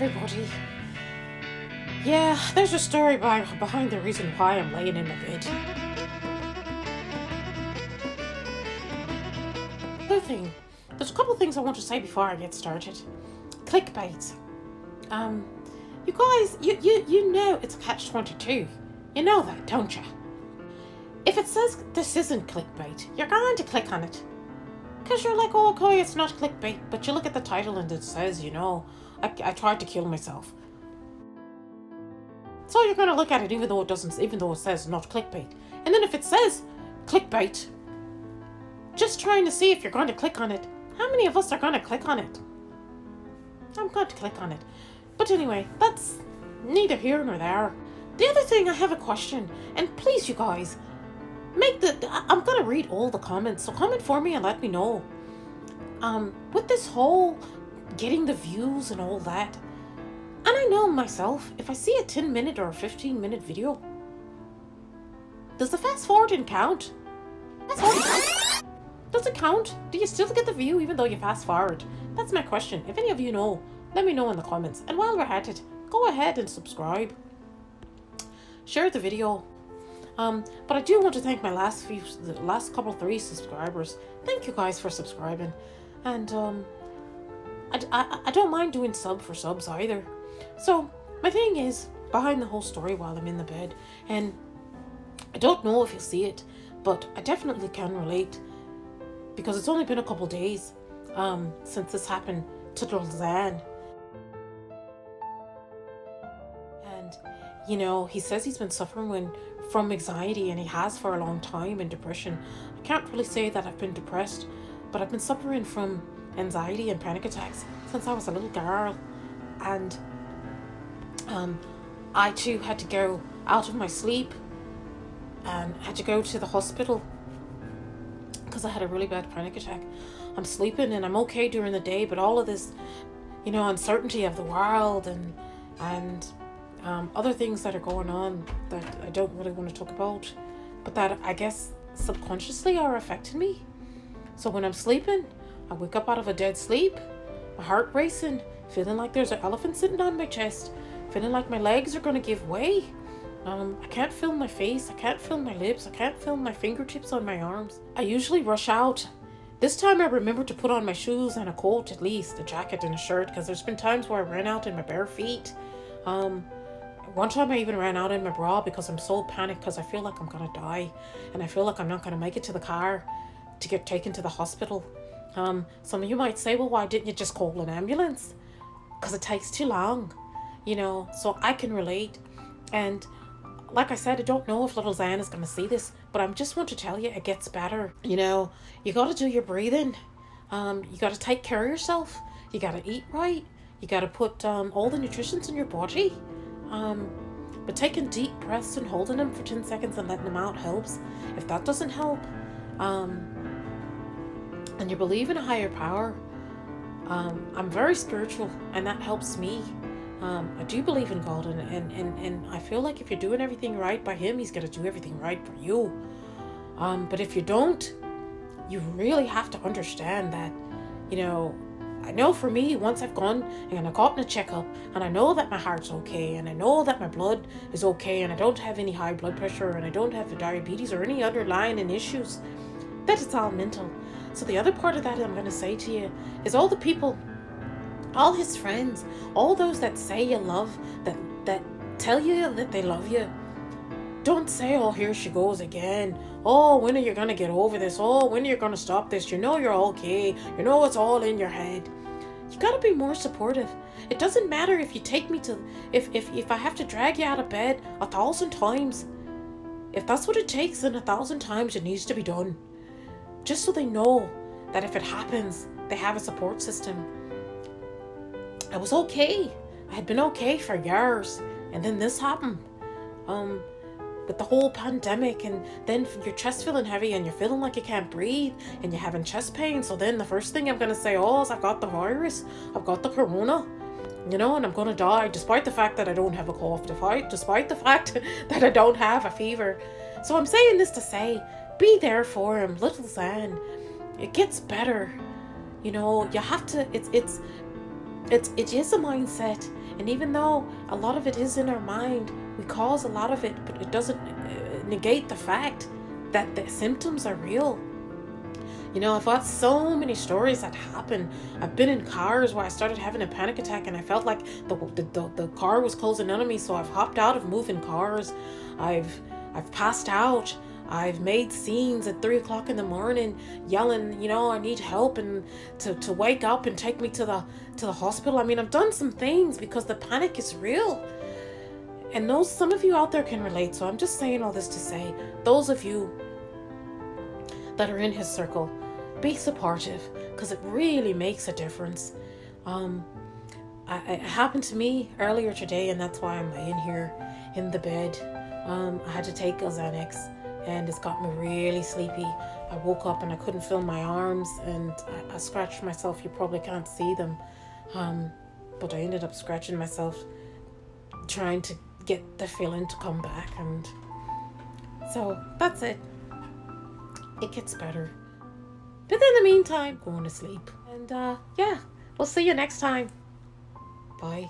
everybody. Yeah, there's a story behind the reason why I'm laying in the bed. Other thing, there's a couple of things I want to say before I get started. Clickbait. You guys, you know it's a catch-22. You know that, don't you? If it says this isn't clickbait, you're going to click on it. Because you're like, oh, okay, it's not clickbait. But you look at the title and it says, I tried to kill myself. So you're going to look at it even though it says not clickbait. And then if it says clickbait, just trying to see if you're going to click on it. How many of us are going to click on it? I'm going to click on it. But anyway, that's neither here nor there. The other thing, I have a question. And please, you guys, I'm going to read all the comments. So comment for me and let me know. With this whole getting the views and all that. And I know myself, if I see a 10-minute or a 15-minute video, does the fast forwarding count? Fast forwarding count? Does it count? Do you still get the view even though you fast forward? That's my question. If any of you know, let me know in the comments. And while we're at it, go ahead and subscribe. Share the video. But I do want to thank my the last couple 3 subscribers. Thank you guys for subscribing. And I don't mind doing sub for subs either. So my thing is behind the whole story while I'm in the bed, and I don't know if you'll see it, but I definitely can relate because it's only been a couple days since this happened to little XAN. And he says he's been suffering from anxiety, and he has for a long time, and depression. I can't really say that I've been depressed, but I've been suffering from anxiety and panic attacks since I was a little girl. And I too had to go out of my sleep and had to go to the hospital because I had a really bad panic attack. I'm sleeping and I'm okay during the day, but all of this, uncertainty of the world and other things that are going on that I don't really want to talk about, but that I guess subconsciously are affecting me. So when I'm sleeping, I wake up out of a dead sleep, my heart racing, feeling like there's an elephant sitting on my chest, feeling like my legs are going to give way. I can't feel my face, I can't feel my lips, I can't feel my fingertips on my arms. I usually rush out. This time I remember to put on my shoes and a coat, at least, a jacket and a shirt, because there's been times where I ran out in my bare feet. One time I even ran out in my bra because I'm so panicked because I feel like I'm going to die. And I feel like I'm not going to make it to the car to get taken to the hospital. Some of you might say, well, why didn't you just call an ambulance? Because it takes too long, so I can relate. And like I said, I don't know if little XAN is going to see this, but I just want to tell you it gets better. You got to do your breathing. You got to take care of yourself. You got to eat right. You got to put all the nutrients in your body. But taking deep breaths and holding them for 10 seconds and letting them out helps. If that doesn't help, and you believe in a higher power, I'm very spiritual, and that helps me. I do believe in God, and I feel like if you're doing everything right by Him, He's going to do everything right for you. But if you don't, you really have to understand that, I know for me, once I've gone and I got in a checkup, and I know that my heart's okay, and I know that my blood is okay, and I don't have any high blood pressure, and I don't have diabetes or any underlying issues, that it's all mental. So the other part of that I'm going to say to you is all the people, all his friends, all those that say you love, that tell you that they love you, don't say, oh, here she goes again. Oh, when are you going to get over this? Oh, when are you going to stop this? You're okay. It's all in your head. You got to be more supportive. It doesn't matter if you take me to, if I have to drag you out of bed 1,000 times. If that's what it takes, then 1,000 times it needs to be done. Just so they know that if it happens, they have a support system. I was okay. I had been okay for years. And then this happened. With the whole pandemic, and then your chest feeling heavy and you're feeling like you can't breathe and you're having chest pain. So then the first thing I'm going to say, is I've got the virus. I've got the corona. And I'm going to die despite the fact that I don't have a cough, despite the fact that I don't have a fever. So I'm saying this to say, be there for him, little XAN. It gets better. You have to, it is a mindset, and even though a lot of it is in our mind, we cause a lot of it, but it doesn't negate the fact that the symptoms are real. You know, I've got so many stories that happen. I've been in cars where I started having a panic attack and I felt like the car was closing in on me, so I've hopped out of moving cars. I've passed out. I've made scenes at 3 o'clock in the morning, yelling, you know, I need help, and to wake up and take me to the hospital. I mean, I've done some things because the panic is real. And those, some of you out there can relate. So I'm just saying all this to say, those of you that are in his circle, be supportive, because it really makes a difference. It happened to me earlier today, and that's why I'm laying here in the bed. I had to take a Xanax, and it's got me really sleepy. I woke up and I couldn't feel my arms, and I scratched myself. You probably can't see them, but I ended up scratching myself, trying to get the feeling to come back. And so that's it. It gets better. But in the meantime, going to sleep. And yeah, we'll see you next time. Bye.